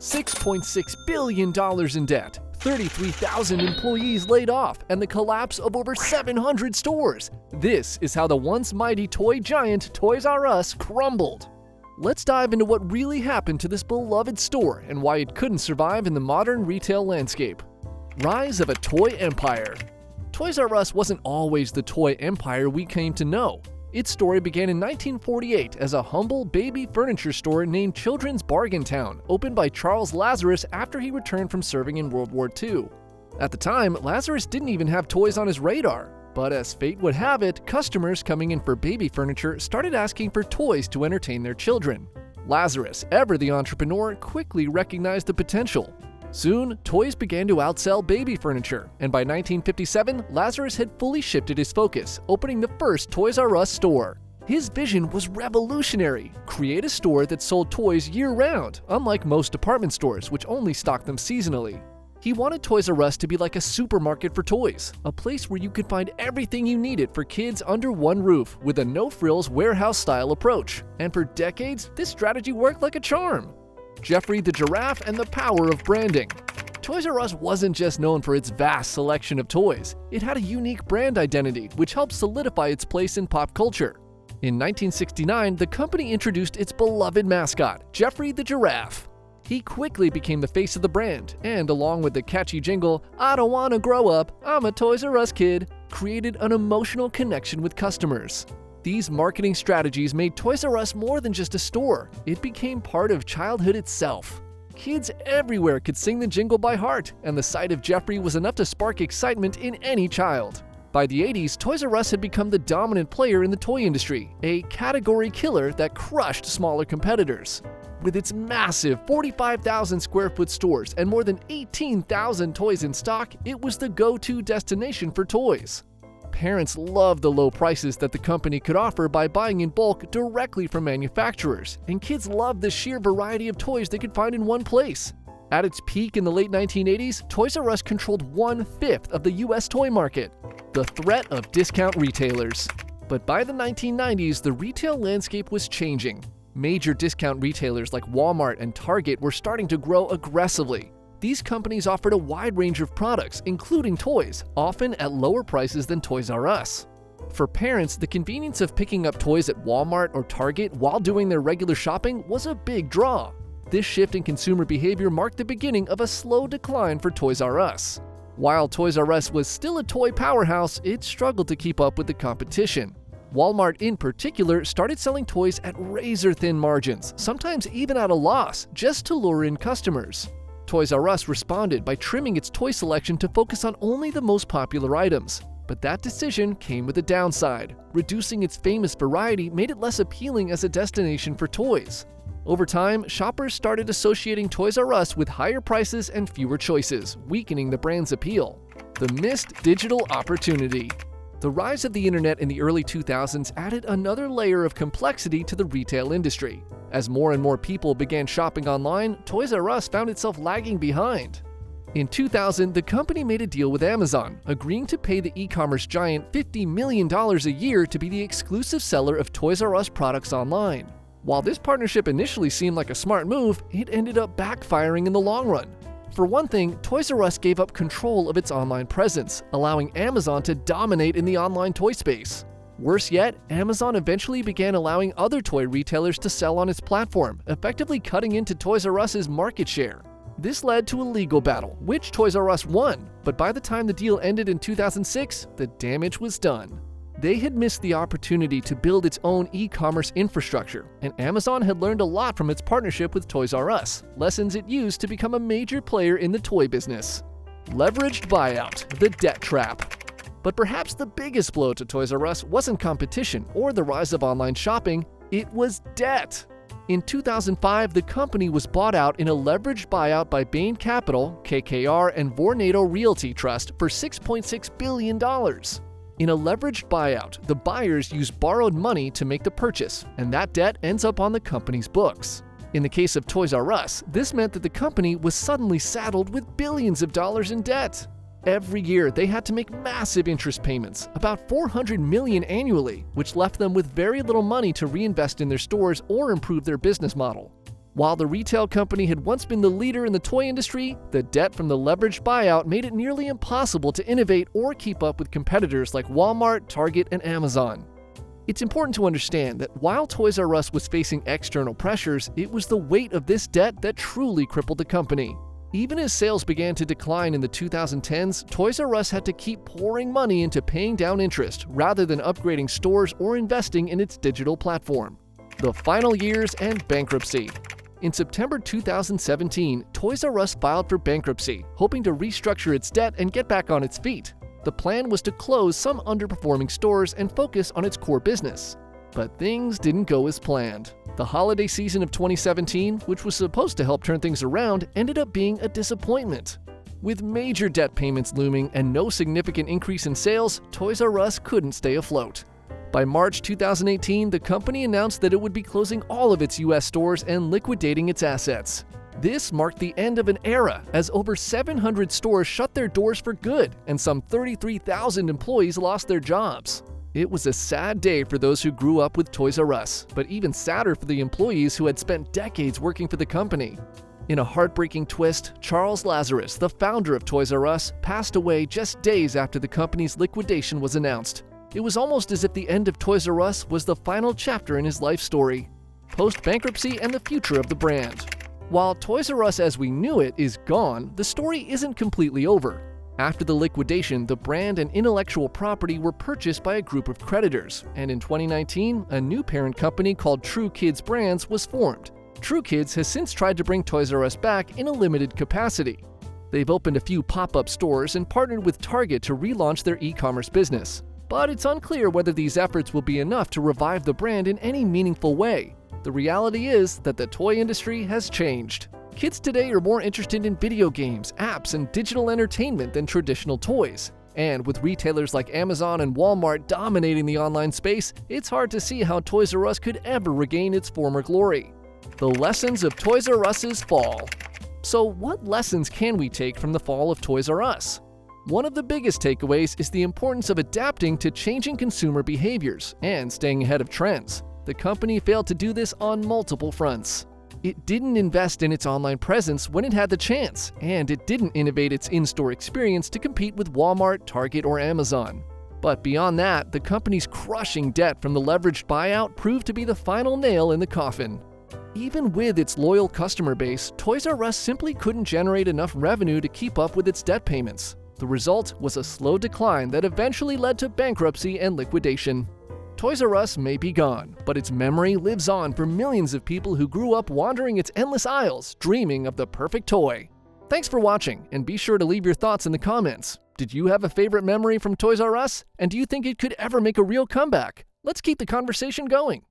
$6.6 billion in debt, 33,000 employees laid off, and the collapse of over 700 stores. This is how the once mighty toy giant Toys R Us crumbled. Let's dive into what really happened to this beloved store and why it couldn't survive in the modern retail landscape. Rise of a toy empire. Toys R Us wasn't always the toy empire we came to know. Its story began in 1948 as a humble baby furniture store named Children's Bargain Town, opened by Charles Lazarus after he returned from serving in World War II. At the time, Lazarus didn't even have toys on his radar, but as fate would have it, customers coming in for baby furniture started asking for toys to entertain their children. Lazarus, ever the entrepreneur, quickly recognized the potential. Soon, toys began to outsell baby furniture, and by 1957, Lazarus had fully shifted his focus, opening the first Toys R Us store. His vision was revolutionary: create a store that sold toys year-round, unlike most department stores, which only stocked them seasonally. He wanted Toys R Us to be like a supermarket for toys, a place where you could find everything you needed for kids under one roof, with a no-frills warehouse-style approach. And for decades, this strategy worked like a charm. Geoffrey the Giraffe and the power of branding. Toys R Us wasn't just known for its vast selection of toys. It had a unique brand identity, which helped solidify its place in pop culture. In 1969, the company introduced its beloved mascot, Geoffrey the Giraffe. He quickly became the face of the brand, and along with the catchy jingle, "I don't wanna grow up, I'm a Toys R Us kid," created an emotional connection with customers. These marketing strategies made Toys R Us more than just a store. It became part of childhood itself. Kids everywhere could sing the jingle by heart, and the sight of Geoffrey was enough to spark excitement in any child. By the 80s, Toys R Us had become the dominant player in the toy industry, a category killer that crushed smaller competitors. With its massive 45,000 square foot stores and more than 18,000 toys in stock, it was the go-to destination for toys. Parents loved the low prices that the company could offer by buying in bulk directly from manufacturers, and kids loved the sheer variety of toys they could find in one place. At its peak in the late 1980s, Toys R Us controlled 1/5 of the US toy market. The threat of discount retailers. But by the 1990s, the retail landscape was changing. Major discount retailers like Walmart and Target were starting to grow aggressively. These companies offered a wide range of products, including toys, often at lower prices than Toys R Us. For parents, the convenience of picking up toys at Walmart or Target while doing their regular shopping was a big draw. This shift in consumer behavior marked the beginning of a slow decline for Toys R Us. While Toys R Us was still a toy powerhouse, it struggled to keep up with the competition. Walmart in particular started selling toys at razor-thin margins, sometimes even at a loss, just to lure in customers. Toys R Us responded by trimming its toy selection to focus on only the most popular items. But that decision came with a downside. Reducing its famous variety made it less appealing as a destination for toys. Over time, shoppers started associating Toys R Us with higher prices and fewer choices, weakening the brand's appeal. The missed digital opportunity. The rise of the internet in the early 2000s added another layer of complexity to the retail industry. As more and more people began shopping online, Toys R Us found itself lagging behind. In 2000, the company made a deal with Amazon, agreeing to pay the e-commerce giant $50 million a year to be the exclusive seller of Toys R Us products online. While this partnership initially seemed like a smart move, it ended up backfiring in the long run. For one thing, Toys R Us gave up control of its online presence, allowing Amazon to dominate in the online toy space. Worse yet, Amazon eventually began allowing other toy retailers to sell on its platform, effectively cutting into Toys R Us's market share. This led to a legal battle, which Toys R Us won, but by the time the deal ended in 2006, the damage was done. They had missed the opportunity to build its own e-commerce infrastructure, and Amazon had learned a lot from its partnership with Toys R Us, lessons it used to become a major player in the toy business. Leveraged buyout, the debt trap. But perhaps the biggest blow to Toys R Us wasn't competition or the rise of online shopping, it was debt. In 2005, the company was bought out in a leveraged buyout by Bain Capital, KKR, and Vornado Realty Trust for $6.6 billion. In a leveraged buyout, the buyers use borrowed money to make the purchase, and that debt ends up on the company's books. In the case of Toys R Us, this meant that the company was suddenly saddled with billions of dollars in debt. Every year, they had to make massive interest payments, about $400 million annually, which left them with very little money to reinvest in their stores or improve their business model. While the retail company had once been the leader in the toy industry, the debt from the leveraged buyout made it nearly impossible to innovate or keep up with competitors like Walmart, Target, and Amazon. It's important to understand that while Toys R Us was facing external pressures, it was the weight of this debt that truly crippled the company. Even as sales began to decline in the 2010s, Toys R Us had to keep pouring money into paying down interest rather than upgrading stores or investing in its digital platform. The final years and bankruptcy. In September 2017, Toys R Us filed for bankruptcy, hoping to restructure its debt and get back on its feet. The plan was to close some underperforming stores and focus on its core business. But things didn't go as planned. The holiday season of 2017, which was supposed to help turn things around, ended up being a disappointment. With major debt payments looming and no significant increase in sales, Toys R Us couldn't stay afloat. By March 2018, the company announced that it would be closing all of its U.S. stores and liquidating its assets. This marked the end of an era, as over 700 stores shut their doors for good and some 33,000 employees lost their jobs. It was a sad day for those who grew up with Toys R Us, but even sadder for the employees who had spent decades working for the company. In a heartbreaking twist, Charles Lazarus, the founder of Toys R Us, passed away just days after the company's liquidation was announced. It was almost as if the end of Toys R Us was the final chapter in his life story. Post-bankruptcy and the future of the brand. While Toys R Us as we knew it is gone, the story isn't completely over. After the liquidation, the brand and intellectual property were purchased by a group of creditors, and in 2019, a new parent company called True Kids Brands was formed. True Kids has since tried to bring Toys R Us back in a limited capacity. They've opened a few pop-up stores and partnered with Target to relaunch their e-commerce business. But it's unclear whether these efforts will be enough to revive the brand in any meaningful way. The reality is that the toy industry has changed. Kids today are more interested in video games, apps, and digital entertainment than traditional toys. And with retailers like Amazon and Walmart dominating the online space, it's hard to see how Toys R Us could ever regain its former glory. The lessons of Toys R Us's fall. So what lessons can we take from the fall of Toys R Us? One of the biggest takeaways is the importance of adapting to changing consumer behaviors and staying ahead of trends. The company failed to do this on multiple fronts. It didn't invest in its online presence when it had the chance, and it didn't innovate its in-store experience to compete with Walmart, Target, or Amazon. But beyond that, the company's crushing debt from the leveraged buyout proved to be the final nail in the coffin. Even with its loyal customer base, Toys R Us simply couldn't generate enough revenue to keep up with its debt payments. The result was a slow decline that eventually led to bankruptcy and liquidation. Toys R Us may be gone, but its memory lives on for millions of people who grew up wandering its endless aisles, dreaming of the perfect toy. Thanks for watching, and be sure to leave your thoughts in the comments. Did you have a favorite memory from Toys R Us? And do you think it could ever make a real comeback? Let's keep the conversation going.